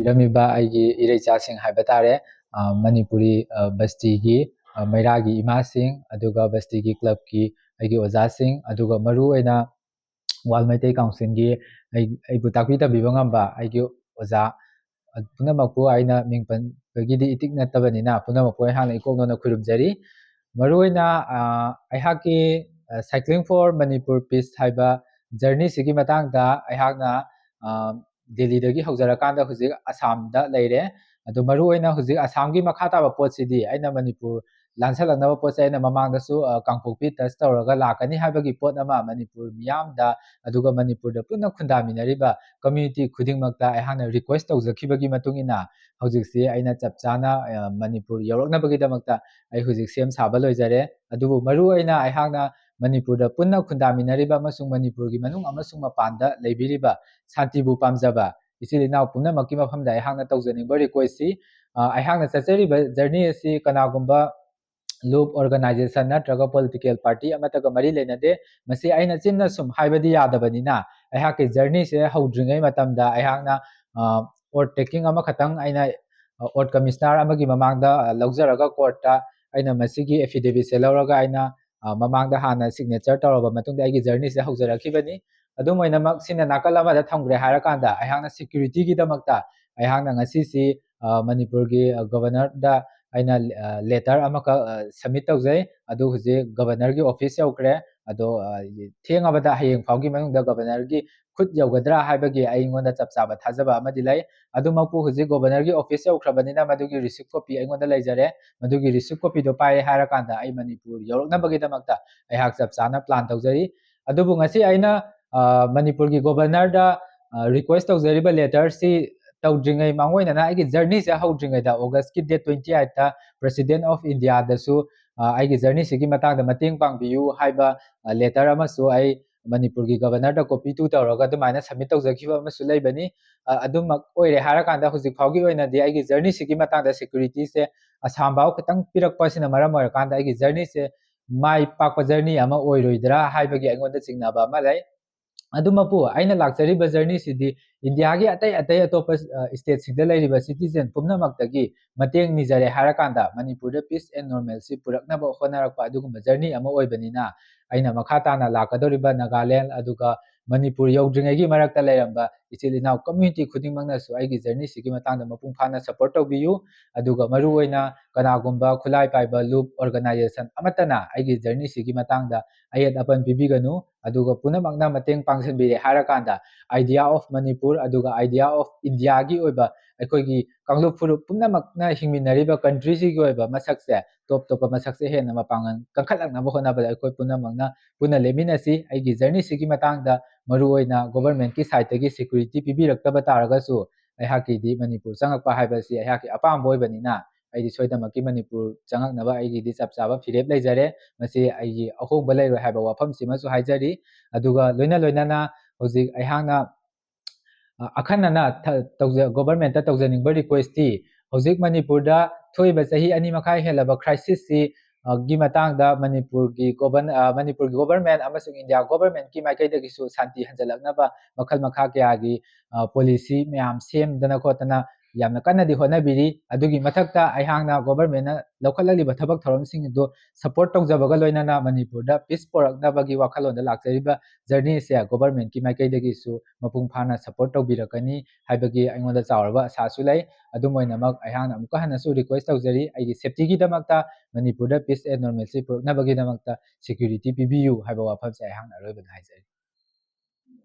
ꯏꯔꯝꯃꯤꯕ ꯑꯩꯒꯤ ꯏꯔꯩꯆꯥꯁꯤꯡ ꯍꯥꯏꯕ ꯇꯥꯔꯦ ꯃꯅꯤꯄꯨꯔꯤ ꯕꯁꯇꯤꯒꯤ ꯃꯩꯔꯥꯒꯤ ꯏꯃꯥꯁꯤꯡ ꯑꯗꯨꯒ ꯕꯁꯇꯤꯒꯤ ꯀ꯭ꯂꯕꯀꯤ ꯑꯩꯒꯤ ꯑꯣꯖꯥꯁꯤꯡ ꯑꯗꯨꯒ ꯃꯔꯨꯑꯣꯏꯅ ꯋꯥꯜ ꯃꯩꯇꯩ ꯀꯥꯎꯟꯁꯤꯜꯒꯤ ꯑꯩꯕꯨ ꯇꯥꯛꯄꯤ ꯇꯝꯕꯤꯕ ꯉꯝꯕ ꯑꯩꯒꯤ ꯑꯣꯖꯥ ꯄꯨꯝꯅꯃꯛꯄꯨ ꯑꯩꯅ ꯃꯤꯡ ꯄꯟꯕꯒꯤꯗꯤ ꯏꯇꯤꯛ ꯅꯠꯇꯕꯅꯤꯅ ꯄꯨꯝꯅꯃꯛꯄꯨ ꯑꯩꯍꯥꯛꯅ ꯏꯀꯣꯛꯅꯅ ꯈꯨꯔꯨꯝꯖꯔꯤ ꯃꯔꯨꯑꯣꯏꯅ ꯑꯩꯍꯥꯛꯀꯤ ꯁꯥꯏꯀ꯭ꯂꯤꯡ ꯐꯣꯔ ꯃꯅꯤꯄꯨꯔ ꯄꯤꯁ ꯍꯥꯏꯕ ꯖꯔꯅꯤꯁꯤꯒꯤ ꯃꯇꯥꯡꯗ ꯑꯩꯍꯥꯛꯅ ꯗꯦꯜꯂꯤꯗꯒꯤ ꯍꯧꯖꯔꯀꯥꯟꯗ ꯍꯧꯖꯤꯛ ꯑꯁꯥꯝꯗ ꯂꯩꯔꯦ ꯑꯗꯨ ꯃꯔꯨꯑꯣꯏꯅ ꯍꯧꯖꯤꯛ ꯑꯁꯥꯝꯒꯤ ꯃꯈꯥ ꯇꯥꯕ ꯄꯣꯠꯁꯤꯗꯤ ꯑꯩꯅ ꯃꯅꯤꯄꯨꯔ ꯂꯥꯟꯁꯜꯂꯛꯅꯕ ꯄꯣꯠꯁꯦ ꯑꯩꯅ ꯃꯃꯥꯡꯗꯁꯨ ꯀꯥꯡꯄꯣꯛꯄꯤ ꯇꯆ ꯇꯧꯔꯒ ꯂꯥꯛꯀꯅꯤ ꯍꯥꯏꯕꯒꯤ ꯄꯣꯠ ꯑꯃ ꯃꯅꯤꯄꯨꯔ ꯃꯤꯌꯥꯝꯗ ꯑꯗꯨꯒ ꯃꯅꯤꯄꯨꯔꯗ ꯄꯨꯟꯅ ꯈꯨꯟꯗꯥꯃꯤꯟꯅꯔꯤꯕ ꯀꯝꯃ꯭ꯌꯨꯅꯤꯇꯤ ꯈꯨꯗꯤꯡꯃꯛꯇ ꯑꯩꯍꯥꯛꯅ ꯔꯤꯀ꯭ꯋꯦꯁ ꯇꯧꯖꯈꯤꯕꯒꯤ ꯃꯇꯨꯡ ꯏꯟꯅ ꯍꯧꯖꯤꯛꯁꯤ ꯑꯩꯅ ꯆꯞ ꯆꯥꯅ ꯃꯅꯤꯄꯨꯔ ꯌꯧꯔꯛꯅꯕꯒꯤꯗꯃꯛꯇ ꯑꯩ ꯍꯧꯖꯤꯛ ꯁꯦꯝ ꯁꯥꯕ ꯂꯣꯏꯖꯔꯦ ꯑꯗꯨꯕꯨ ꯃꯔꯨꯑꯣꯏꯅ ꯑꯩꯍꯥꯛꯅ ꯃꯅꯤꯄꯨꯔꯗ ꯄꯨꯟꯅ ꯈꯨꯟꯗꯥꯃꯤꯟꯅꯔꯤꯕ ꯑꯃꯁꯨꯡ ꯃꯅꯤꯄꯨꯔꯒꯤ ꯃꯅꯨꯡ ꯑꯃꯁꯨꯡ ꯃꯄꯥꯟꯗ ꯂꯩꯕꯤꯔꯤꯕ ꯁꯥꯟꯇꯤꯕꯨ ꯄꯥꯝꯖꯕ ꯏꯆꯤꯜ ꯏꯅꯥꯎ ꯄꯨꯝꯅꯃꯛꯀꯤ ꯃꯐꯝꯗ ꯑꯩꯍꯥꯛꯅ ꯇꯧꯖꯅꯤꯡꯕ ꯔꯤꯀ꯭ꯋꯦꯁꯁꯤ ꯑꯩꯍꯥꯛꯅ ꯆꯠꯆꯔꯤꯕ ꯖꯔꯅꯤ ꯑꯁꯤ ꯀꯅꯥꯒꯨꯝꯕ ꯂꯨꯞ ꯑꯣꯔꯒꯅꯥꯏꯖꯦꯁꯟ ꯅꯠꯇ꯭ꯔꯒ ꯄꯣꯂꯤꯇꯤꯀꯦꯜ ꯄꯥꯔꯇꯤ ꯑꯃꯠꯇꯒ ꯃꯔꯤ ꯂꯩꯅꯗꯦ ꯃꯁꯤ ꯑꯩꯅ ꯆꯤꯟꯅ ꯁꯨꯝ ꯍꯥꯏꯕꯗꯤ ꯌꯥꯗꯕꯅꯤꯅ ꯑꯩꯍꯥꯛꯀꯤ ꯖꯔꯅꯤꯁꯦ ꯍꯧꯗ꯭ꯔꯤꯉꯩ ꯃꯇꯝꯗ ꯑꯩꯍꯥꯛꯅ ꯑꯣꯠ ꯇꯦꯀꯤꯡ ꯑꯃꯈꯛꯇꯪ ꯑꯩꯅ ꯑꯣꯠ ꯀꯃꯤꯁꯅꯔ ꯑꯃꯒꯤ ꯃꯃꯥꯡꯗ ꯂꯧꯖꯔꯒ ꯀꯣꯔꯠꯇ ꯑꯩꯅ ꯃꯁꯤꯒꯤ ꯑꯦꯐꯤꯗꯦꯕꯤꯠꯁꯦ ꯂꯧꯔꯒ ꯑꯩꯅ ꯃꯃꯥꯡꯗ ꯍꯥꯟꯅ ꯁꯤꯒꯅꯦꯆꯔ ꯇꯧꯔꯕ ꯃꯇꯨꯡꯗ ꯑꯩꯒꯤ ꯖꯔꯅꯤꯁꯦ ꯍꯧꯖꯔꯛꯈꯤꯕꯅꯤ ꯑꯗꯨꯝ ꯑꯣꯏꯅꯃꯛ ꯁꯤꯅ ꯅꯥꯀꯜ ꯑꯃꯗ ꯊꯝꯈ꯭ꯔꯦ ꯍꯥꯏꯔꯀꯥꯟꯗ ꯑꯩꯍꯥꯛꯅ ꯁꯦꯀ꯭ꯌꯨꯔꯤꯇꯤꯒꯤꯗꯃꯛꯇ ꯑꯩꯍꯥꯛꯅ ꯉꯁꯤꯁꯤ ꯃꯅꯤꯄꯨꯔꯒꯤ ꯒꯕꯔꯅꯔꯗ ꯑꯩꯅ ꯂꯦꯇꯔ ꯑꯃꯈꯛ ꯁꯕꯃꯤꯠ ꯇꯧꯖꯩ ꯑꯗꯨ ꯍꯧꯖꯤꯛ ꯒꯕꯔꯅꯔꯒꯤ ꯑꯣꯐꯤꯁ ꯌꯧꯈ꯭ꯔꯦ ꯑꯗꯣ ꯊꯦꯡꯉꯕꯗ ꯍꯌꯦꯡ ꯐꯥꯎꯒꯤ ꯃꯅꯨꯡꯗ ꯒꯕꯔꯅꯔꯒꯤ ꯈꯨꯠ ꯌꯧꯒꯗ꯭ꯔꯥ ꯍꯥꯏꯕꯒꯤ ꯑꯩꯉꯣꯟꯗ ꯆꯞ ꯆꯥꯕ ꯊꯥꯖꯕ ꯑꯃꯗꯤ ꯂꯩ ꯑꯗꯨꯃꯛꯄꯨ ꯍꯧꯖꯤꯛ ꯒꯕꯔꯅꯔꯒꯤ ꯑꯣꯐꯤꯁ ꯌꯧꯈ꯭ꯔꯕꯅꯤꯅ ꯃꯗꯨꯒꯤ ꯔꯤꯁꯤꯞ ꯀꯣꯄꯤ ꯑꯩꯉꯣꯟꯗ ꯂꯩꯖꯔꯦ ꯃꯗꯨꯒꯤ ꯔꯤꯁꯤꯞ ꯀꯣꯄꯤꯗꯣ ꯄꯥꯏꯔꯦ ꯍꯥꯏꯔꯀꯥꯟꯗ ꯑꯩ ꯃꯅꯤꯄꯨꯔ ꯌꯧꯔꯛꯅꯕꯒꯤꯗꯃꯛꯇ ꯑꯩꯍꯥꯛ ꯆꯞ ꯆꯥꯅ ꯄ꯭ꯂꯥꯟ ꯇꯧꯖꯔꯤ ꯑꯗꯨꯕꯨ ꯉꯁꯤ ꯑꯩꯅ ꯃꯅꯤꯄꯨꯔꯒꯤ ꯒꯣꯕꯔꯅꯔꯗ ꯔꯤꯀ꯭ꯋꯦꯁ ꯇꯧꯖꯔꯤꯕ ꯂꯦꯇꯔꯁꯤ ꯇꯧꯗ꯭ꯔꯤꯉꯩ ꯃꯥꯡꯑꯣꯏꯅꯅ ꯑꯩꯒꯤ ꯖꯔꯅꯤꯁꯦ ꯍꯧꯗ꯭ꯔꯤꯉꯩꯗ ꯑꯣꯒꯁꯀꯤ ꯗꯦꯠ 28ꯇ ꯄ꯭ꯔꯦꯁꯤꯗꯦꯟ ꯑꯣꯐ ꯏꯟꯗꯤꯌꯥꯗꯁꯨ ꯑꯩꯒꯤ ꯖꯔꯅꯤꯁꯤꯒꯤ ꯃꯇꯥꯡꯗ ꯃꯇꯦꯡ ꯄꯥꯡꯕꯤꯌꯨ ꯍꯥꯏꯕ ꯂꯦꯇꯔ ꯑꯃꯁꯨ ꯑꯩ ꯃꯅꯤꯄꯨꯔꯒꯤ ꯒꯕꯔꯅꯔꯗ ꯀꯣꯄꯤ 2 ꯇꯧꯔꯒ ꯑꯗꯨꯃꯥꯏꯅ ꯁꯕꯃꯤꯠ ꯇꯧꯖꯈꯤꯕ ꯑꯃꯁꯨ ꯂꯩꯕꯅꯤ ꯑꯗꯨꯃꯛ ꯑꯣꯏꯔꯦ ꯍꯥꯏꯔꯀꯥꯟꯗ ꯍꯧꯖꯤꯛ ꯐꯥꯎꯒꯤ ꯑꯣꯏꯅꯗꯤ ꯑꯩꯒꯤ ꯖꯔꯅꯤꯁꯤꯒꯤ ꯃꯇꯥꯡꯗ ꯁꯦꯀ꯭ꯌꯨꯔꯤꯇꯤꯁꯦ ꯑꯁꯥꯝ ꯐꯥꯎ ꯈꯤꯇꯪ ꯄꯤꯔꯛꯄ ꯑꯁꯤꯅ ꯃꯔꯝ ꯑꯣꯏꯔꯀꯥꯟꯗ ꯑꯩꯒꯤ ꯖꯔꯅꯤꯁꯦ ꯃꯥꯏ ꯄꯥꯛꯄ ꯖꯔꯅꯤ ꯑꯃ ꯑꯣꯏꯔꯣꯏꯗ꯭ꯔꯥ ꯍꯥꯏꯕꯒꯤ ꯑꯩꯉꯣꯟꯗ ꯆꯤꯡꯅꯕ ꯑꯃ ꯂꯩ ꯑꯗꯨꯃꯛꯄꯨ ꯑꯩꯅ ꯂꯥꯛꯆꯔꯤꯕ ꯖꯔꯅꯤꯁꯤꯗꯤ ꯏꯟꯗꯤꯌꯥꯒꯤ ꯑꯇꯩ ꯑꯇꯣꯞꯄ ꯁ꯭ꯇꯦꯠꯁꯤꯡꯗ ꯂꯩꯔꯤꯕ ꯁꯤꯇꯤꯖꯦꯟ ꯄꯨꯝꯅꯃꯛꯇꯒꯤ ꯃꯇꯦꯡ ꯅꯤꯖꯔꯦ ꯍꯥꯏꯔꯀꯥꯟꯗ ꯃꯅꯤꯄꯨꯔꯗ ꯄꯤꯁ ꯑꯦꯟ ꯅꯣꯔꯃꯦꯜꯁꯤ ꯄꯨꯔꯛꯅꯕ ꯍꯣꯠꯅꯔꯛꯄ ꯑꯗꯨꯒꯨꯝꯕ ꯖꯔꯅꯤ ꯑꯃ ꯑꯣꯏꯕꯅꯤꯅ ꯑꯩꯅ ꯃꯈꯥ ꯇꯥꯅ ꯂꯥꯛꯀꯗꯧꯔꯤꯕ ꯅꯥꯒꯥꯂꯦꯟ ꯑꯗꯨꯒ ꯃꯅꯤꯄꯨꯔ ꯌꯧꯗ꯭ꯔꯤꯉꯩꯒꯤ ꯃꯔꯛꯇ ꯂꯩꯔꯝꯕ ꯏꯆꯤꯜ ꯏꯅꯥꯎ ꯀꯝꯃ꯭ꯌꯨꯅꯤꯇꯤ ꯈꯨꯗꯤꯡꯃꯛꯅꯁꯨ ꯑꯩꯒꯤ ꯖꯔꯅꯤꯁꯤꯒꯤ ꯃꯇꯥꯡꯗ ꯃꯄꯨꯡ ꯐꯥꯅ ꯁꯄꯣꯔꯠ ꯇꯧꯕꯤꯌꯨ ꯑꯗꯨꯒ ꯃꯔꯨꯑꯣꯏꯅ ꯀꯅꯥꯒꯨꯝꯕ ꯈꯨꯠꯂꯥꯏ ꯄꯥꯏꯕ ꯂꯨꯞ ꯑꯣꯔꯒꯅꯥꯏꯖꯦꯁꯟ ꯑꯃꯠꯇꯅ ꯑꯩꯒꯤ ꯖꯔꯅꯤꯁꯤꯒꯤ ꯃꯇꯥꯡꯗ ꯑꯌꯦꯠ ꯑꯄꯟ ꯄꯤꯕꯤꯒꯅꯨ ꯑꯗꯨꯒ ꯄꯨꯝꯅꯃꯛꯅ ꯃꯇꯦꯡ ꯄꯥꯡꯁꯤꯟꯕꯤꯔꯦ ꯍꯥꯏꯔꯀꯥꯟꯗ ꯑꯥꯏꯗꯤꯌꯥ ꯑꯣꯐ ꯃꯅꯤꯄꯨꯔ ꯑꯗꯨꯒ ꯑꯥꯏꯗꯤꯌꯥ ꯑꯣꯐ ꯏꯟꯗꯤꯌꯥꯒꯤ ꯑꯣꯏꯕ ꯑꯩꯈꯣꯏꯒꯤ ꯀꯥꯡꯂꯨꯞ ꯐꯨꯔꯨꯞ ꯄꯨꯝꯅꯃꯛꯅ ꯍꯤꯡꯃꯤꯟꯅꯔꯤꯕ ꯀꯟꯇ꯭ꯔꯤꯁꯤꯒꯤ ꯑꯣꯏꯕ ꯃꯁꯛꯁꯦ ꯇꯣꯞ ꯇꯣꯞꯄ ꯃꯁꯛꯁꯦ ꯍꯦꯟꯅ ꯃꯄꯥꯡꯒꯜ ꯀꯟꯈꯠꯂꯛꯅꯕ ꯍꯣꯠꯅꯕꯗ ꯑꯩꯈꯣꯏ ꯄꯨꯝꯅꯃꯛꯅ ꯄꯨꯟꯅ ꯂꯦꯞꯃꯤꯟꯅꯁꯤ ꯑꯩꯒꯤ ꯖꯔꯅꯤꯁꯤꯒꯤ ꯃꯇꯥꯡꯗ ꯃꯔꯨꯑꯣꯏꯅ ꯒꯣꯚꯔꯟꯃꯦꯟꯠꯀꯤ ꯁꯥꯏꯠꯇꯒꯤ ꯁꯦꯀ꯭ꯌꯨꯔꯤꯇꯤ ꯄꯤꯕꯤꯔꯛꯇꯕ ꯇꯥꯔꯒꯁꯨ ꯑꯩꯍꯥꯛꯀꯤꯗꯤ ꯃꯅꯤꯄꯨꯔ ꯆꯪꯉꯛꯄ ꯍꯥꯏꯕꯁꯤ ꯑꯩꯍꯥꯛꯀꯤ ꯑꯄꯥꯝꯕ ꯑꯣꯏꯕꯅꯤना ꯑꯩꯗꯤ ꯁꯣꯏꯗꯅꯃꯛꯀꯤ ꯃꯅꯤꯄꯨꯔ ꯆꯪꯉꯛꯅꯕ ꯑꯩꯒꯤꯗꯤ ꯆꯞ ꯆꯥꯕ ꯐꯤꯔꯦꯞ ꯂꯩꯖꯔꯦ ꯃꯁꯤ ꯑꯩꯒꯤ ꯑꯍꯣꯡꯕ ꯂꯩꯔꯣꯏ ꯍꯥꯏꯕ ꯋꯥꯐꯝꯁꯤꯃꯁꯨ ꯍꯥꯏꯖꯔꯤ ꯑꯗꯨꯒ ꯂꯣꯏꯅꯅ ꯍꯧꯖꯤꯛ ꯑꯩꯍꯥꯛꯅ ꯑꯈꯟꯅꯅ ꯒꯣꯚꯔꯟꯃꯦꯟꯠꯇ ꯇꯧꯖꯅꯤꯡꯕ ꯔꯤꯀ꯭ꯋꯦꯁꯇꯤ ꯍꯧꯖꯤꯛ ꯃꯅꯤꯄꯨꯔꯗ ꯊꯣꯛꯏꯕ ꯆꯍꯤ 2.5 ꯍꯦꯜꯂꯕ ꯈ꯭ꯔꯥꯏꯁꯤꯁꯁꯤ ꯒꯤ ꯃꯇꯥꯡꯗ ꯃꯅꯤꯄꯨꯔꯒꯤ ꯒꯣꯚꯔꯟꯃꯦꯟꯠ ꯑꯃꯁꯨꯡ ꯏꯟꯗꯤꯌꯥ ꯒꯣꯚꯔꯟꯃꯦꯟꯠꯀꯤ ꯃꯥꯏꯀꯩꯗꯒꯤꯁꯨ ꯁꯥꯟꯇꯤ ꯍꯟꯖꯤꯜꯂꯛꯅꯕ ꯃꯈꯜ ꯃꯈꯥ ꯀꯌꯥꯒꯤ ꯄꯣꯂꯤꯁꯤ ꯃꯌꯥꯝ ꯁꯦꯝꯗꯅ ꯈꯣꯠꯇꯅ ꯌꯥꯝꯅ ꯀꯟꯅꯗꯤ ꯍꯣꯠꯅꯕꯤꯔꯤ ꯑꯗꯨꯒꯤ ꯃꯊꯛꯇ ꯑꯩꯍꯥꯛꯅ ꯒꯣꯚꯔꯟꯃꯦꯟꯠꯅ ꯂꯧꯈꯠꯂꯛꯂꯤꯕ ꯊꯕꯛ ꯊꯧꯔꯝꯁꯤꯡ ꯑꯗꯨ ꯁꯄꯣꯔꯠ ꯇꯧꯖꯕꯒ ꯂꯣꯏꯅꯅ ꯃꯅꯤꯄꯨꯔꯗ ꯄꯤꯁ ꯄꯣꯔꯛꯅꯕꯒꯤ ꯋꯥꯈꯜꯂꯣꯟꯗ ꯂꯥꯛꯆꯔꯤꯕ ꯖꯔꯅꯤꯁꯦ ꯒꯣꯚꯔꯟꯃꯦꯟꯠꯀꯤ ꯃꯥꯏꯀꯩꯗꯒꯤꯁꯨ ꯃꯄꯨꯡ ꯐꯥꯅ ꯁꯄꯣꯔꯠ ꯇꯧꯕꯤꯔꯛꯀꯅꯤ ꯍꯥꯏꯕꯒꯤ ꯑꯩꯉꯣꯟꯗ ꯆꯥꯎꯔꯕ ꯑꯁꯥꯁꯨ ꯂꯩ ꯑꯗꯨꯝ ꯑꯣꯏꯅꯃꯛ ꯑꯩꯍꯥꯛꯅ ꯑꯃꯨꯛꯀ ꯍꯟꯅꯁꯨ ꯔꯤꯀ꯭ꯋꯦꯁ ꯇꯧꯖꯔꯤ ꯑꯩꯒꯤ ꯁꯦꯐꯇꯤꯒꯤꯗꯃꯛꯇ ꯃꯅꯤꯄꯨꯔꯗ ꯄꯤꯁ ꯑꯦꯟ ꯅꯣꯔꯃꯦꯜꯁꯤ ꯄꯨꯔꯛꯅꯕꯒꯤꯗꯃꯛꯇ ꯁꯦꯀ꯭ꯌꯨꯔꯤꯇꯤ ꯄꯤꯕꯤꯌꯨ ꯍꯥꯏꯕ ꯋꯥꯐꯝꯁꯦ ꯑꯩꯍꯥꯛꯅ ꯑꯔꯣꯏꯕꯗ ꯍꯥꯏꯖꯔꯤ